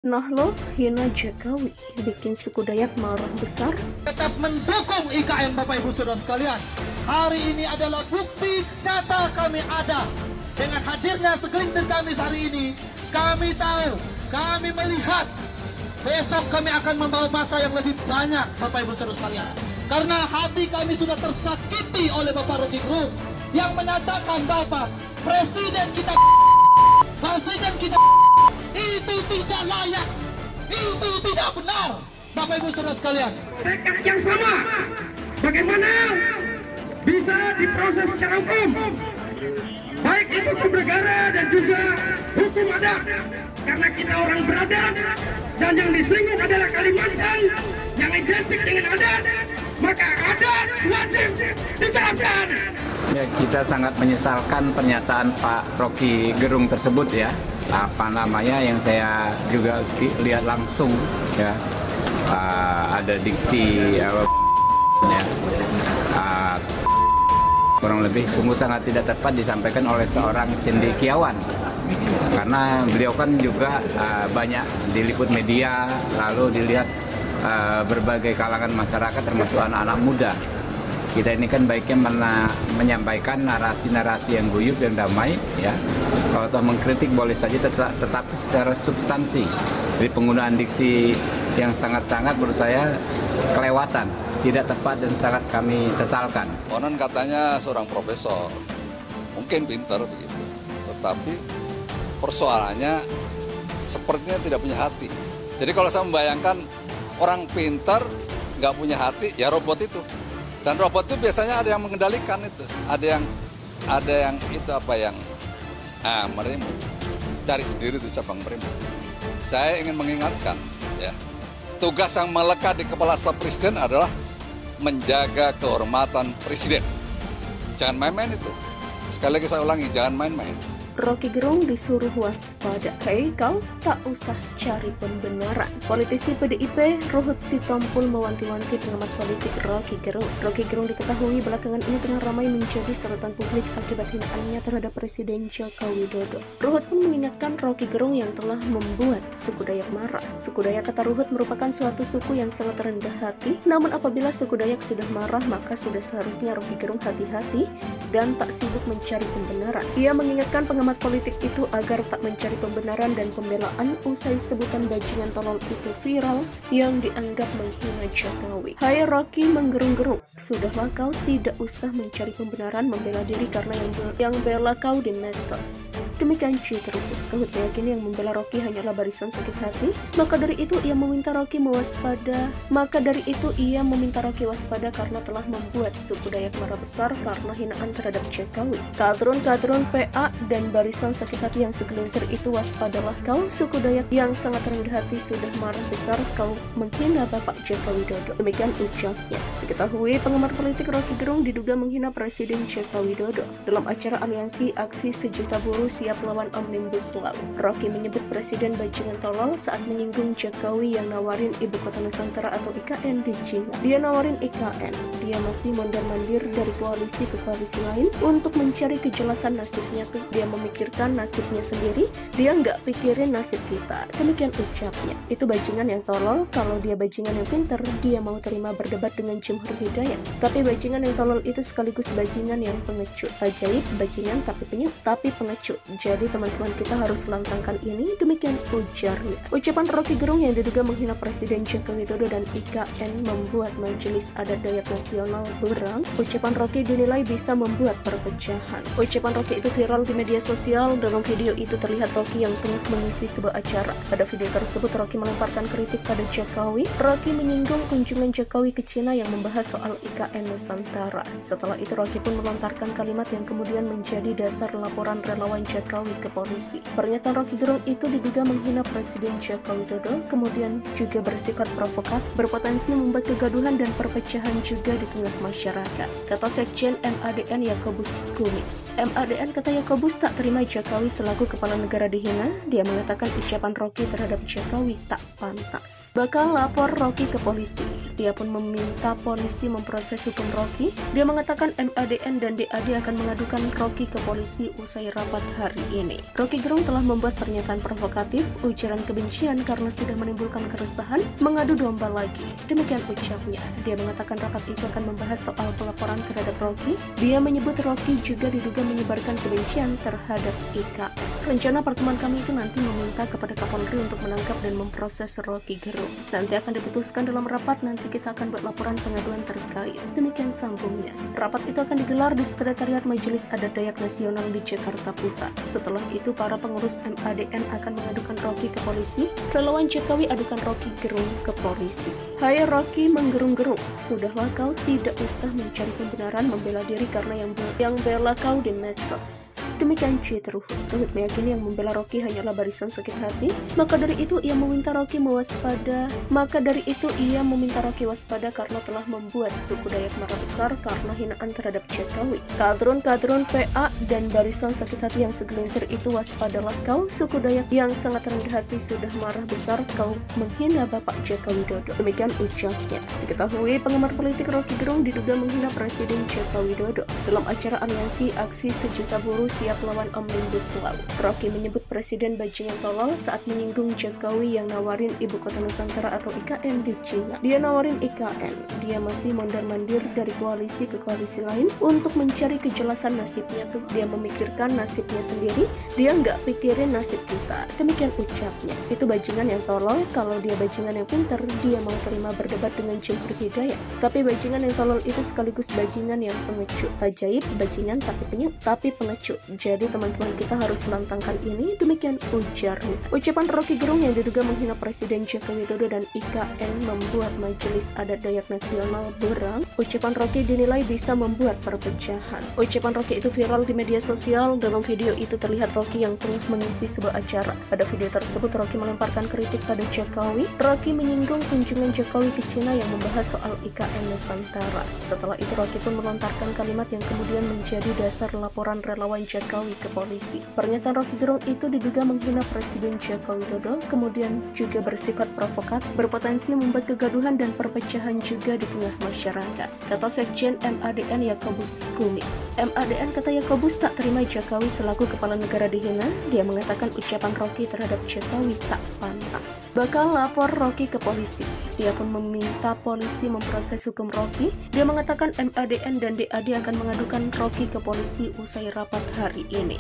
Nah lo, hina Jokowi, bikin suku Dayak marah besar. Tetap mendukung IKN Bapak Ibu Saudara sekalian. Hari ini adalah bukti nyata kami ada. Dengan hadirnya segelintir kami hari ini, kami tahu, kami melihat besok kami akan membawa masa yang lebih banyak Bapak Ibu Saudara sekalian. Karena hati kami sudah tersakiti oleh Bapak Rocky Gerung yang menyatakan Bapak Presiden kita itu tidak layak, itu tidak benar, Bapak Ibu Saudara sekalian. Tekad yang sama, bagaimana bisa diproses secara hukum, baik itu hukum negara dan juga hukum adat, karena kita orang beradat dan yang disinggung adalah Kalimantan yang identik dengan adat, maka adat wajib diterapkan. Ya, kita sangat menyesalkan pernyataan Pak Rocky Gerung tersebut ya. Apa namanya yang saya juga lihat langsung ya. Ada diksi ya, kurang lebih sungguh sangat tidak tepat disampaikan oleh seorang cendekiawan. Karena beliau kan juga banyak diliput media, lalu dilihat berbagai kalangan masyarakat termasuk anak-anak muda. Kita ini kan baiknya menyampaikan narasi-narasi yang guyup dan damai ya. Kalau toh mengkritik boleh saja tetapi secara substansi. Jadi penggunaan diksi yang sangat-sangat menurut saya kelewatan, tidak tepat dan sangat kami sesalkan. Konon katanya seorang profesor, mungkin pintar begitu, tetapi persoalannya sepertinya tidak punya hati. Jadi kalau saya membayangkan orang pintar nggak punya hati, ya robot itu. Dan robot itu biasanya ada yang mengendalikan itu, ada yang itu apa yang merimu, cari sendiri itu siapa yang merimu. Saya ingin mengingatkan, ya, tugas yang melekat di kepala staf presiden adalah menjaga kehormatan presiden. Jangan main-main itu. Sekali lagi saya ulangi, jangan main-main. Rocky Gerung disuruh waspada. Hei kau, tak usah cari pembenaran. Politisi PDIP Ruhut Sitompul mewanti-wanti pengamat politik Rocky Gerung. Rocky Gerung diketahui belakangan ini tengah ramai menjadi sorotan publik akibat hinaannya terhadap Presiden Joko Widodo. Ruhut pun mengingatkan Rocky Gerung yang telah membuat suku Dayak marah. Suku Dayak, kata Ruhut, merupakan suatu suku yang sangat rendah hati. Namun apabila suku Dayak sudah marah, maka sudah seharusnya Rocky Gerung hati-hati dan tak sibuk mencari pembenaran. Ia mengingatkan pengamat politik itu agar tak mencari pembenaran dan pembelaan usai sebutan bajingan tolol itu viral yang dianggap menghina Jokowi. Hai Rocky menggerung-gerung, sudahlah kau tidak usah mencari pembenaran, membela diri karena yang bela kau di medsos. Demikian Twitter Ruhut meyakini yang membela Rocky hanyalah barisan sakit hati, maka dari itu ia meminta Rocky waspada karena telah membuat suku Dayak marah besar karena hinaan terhadap Jokowi. Kadrun PA dan barisan sakit hati yang segelintir itu, waspadalah kau, suku Dayak yang sangat rendah hati sudah marah besar kau menghina Bapak Joko Widodo. Demikian ucapnya. Diketahui pengamat politik Rocky Gerung diduga menghina Presiden Joko Widodo dalam acara aliansi aksi sejuta buruh siap lawan Omnibus Law. Rocky menyebut Presiden bajingan tolol saat menyinggung Jokowi yang nawarin Ibu Kota Nusantara atau IKN di Cina. Dia nawarin IKN, dia masih mondar-mandir dari koalisi ke koalisi lain untuk mencari kejelasan nasibnya. Dia memikirkan nasibnya sendiri, dia nggak pikirin nasib kita. Demikian ucapnya. Itu bajingan yang tolol. Kalau dia bajingan yang pintar, dia mau terima berdebat dengan Jumhur Hidayat. Tapi bajingan yang tolol itu sekaligus bajingan yang pengecut. Ajaib, bajingan tapi pengecut. Jadi teman-teman kita harus lantangkan ini. Demikian ujarnya. Ucapan Rocky Gerung yang diduga menghina Presiden Joko Widodo dan IKN membuat Majelis Adat Dayak Nasional berang. Ucapan Rocky dinilai bisa membuat perpecahan. Ucapan Rocky itu viral di media sosial. Dalam video itu terlihat Rocky yang tengah mengisi sebuah acara. Pada video tersebut Rocky melemparkan kritik pada Jokowi. Rocky menyinggung kunjungan Jokowi ke Cina yang membahas soal IKN Nusantara. Setelah itu Rocky pun melontarkan kalimat yang kemudian menjadi dasar laporan relawan Jokowi ke polisi. Pernyataan Rocky Gerung itu diduga menghina Presiden Joko Widodo, kemudian juga bersifat provokatif, berpotensi membuat kegaduhan dan perpecahan juga di tengah masyarakat. Kata Sekjen MADN Yakobus Kumis. MADN, kata Yakobus, tak terima Jokowi selaku kepala negara dihina. Dia mengatakan ucapan Rocky terhadap Jokowi tak pantas. Bakal lapor Rocky ke polisi. Dia pun meminta polisi memproses hukum Rocky. Dia mengatakan MADN dan DAD akan mengadukan Rocky ke polisi usai rapat hari ini. Rocky Gerung telah membuat pernyataan provokatif, ujaran kebencian karena sudah menimbulkan keresahan, mengadu domba lagi. Demikian ucapnya. Dia mengatakan rapat itu akan membahas soal pelaporan terhadap Rocky. Dia menyebut Rocky juga diduga menyebarkan kebencian terhadap IKN. Rencana pertemuan kami itu nanti meminta kepada Kapolri untuk menangkap dan memproses Rocky Gerung. Nanti akan diputuskan dalam rapat, nanti kita akan buat laporan pengaduan terkait. Demikian sambungnya. Rapat itu akan digelar di Sekretariat Majelis Adat Dayak Nasional di Jakarta Pusat. Setelah itu para pengurus MADN akan mengadukan Rocky ke polisi. Relawan Jokowi adukan Rocky Gerung ke polisi. Hai Rocky menggerung-gerung, sudahlah kau tidak usah mencari pembenaran membela diri karena yang bela kau di medsos. Demikian cuit Ruhut. Ruhut meyakini yang membela Rocky hanyalah barisan sakit hati. Maka dari itu ia meminta Rocky waspada karena telah membuat suku Dayak marah besar karena hinaan terhadap Jokowi. Kadrun PA dan barisan sakit hati yang segelintir itu waspadalah kau, suku Dayak yang sangat rendah hati sudah marah besar kau menghina Bapak Joko Widodo. Demikian ucapnya. Diketahui penggemar politik Rocky Gerung diduga menghina Presiden Joko Widodo dalam acara aliansi aksi sejuta buruh siap lawan Omnibus Law. Rocky menyebut Presiden bajingan tolol saat menyinggung Jokowi yang nawarin Ibu Kota Nusantara atau IKN di Cina. Dia nawarin IKN. Dia masih mondar-mandir dari koalisi ke koalisi lain untuk mencari kejelasan nasibnya tuh. Dia memikirkan nasibnya sendiri. Dia nggak pikirin nasib kita. Demikian ucapnya. Itu bajingan yang tolol. Kalau dia bajingan yang pintar, dia mau terima berdebat dengan Jumhur Hidayat. Tapi bajingan yang tolol itu sekaligus bajingan yang pengecut. Ajaib, bajingan tapi pengecut. Jadi teman-teman kita harus lantangkan ini. Demikian ujarnya. Ucapan Rocky Gerung yang diduga menghina Presiden Joko Widodo dan IKN membuat Majelis Adat Dayak Nasional berang. Ucapan Rocky dinilai bisa membuat perpecahan. Ucapan Rocky itu viral di media sosial. Dalam video itu terlihat Rocky yang tengah mengisi sebuah acara. Pada video tersebut Rocky melemparkan kritik pada Jokowi. Rocky menyinggung kunjungan Jokowi ke Cina yang membahas soal IKN Nusantara. Setelah itu Rocky pun melontarkan kalimat yang kemudian menjadi dasar laporan relawan Jokowi ke polisi. Pernyataan Rocky Gerung itu diduga menghina Presiden Joko Widodo, kemudian juga bersifat provokatif, berpotensi membuat kegaduhan dan perpecahan juga di tengah masyarakat. Kata Sekjen MADN Yakobus Kumis. MADN kata Yakobus tak terima Jokowi selaku kepala negara dihina. Dia mengatakan ucapan Rocky terhadap Jokowi tak pantas. Bakal lapor Rocky ke polisi. Dia pun meminta polisi memproses hukum Rocky. Dia mengatakan MADN dan DAD akan mengadukan Rocky ke polisi usai rapat hari ini.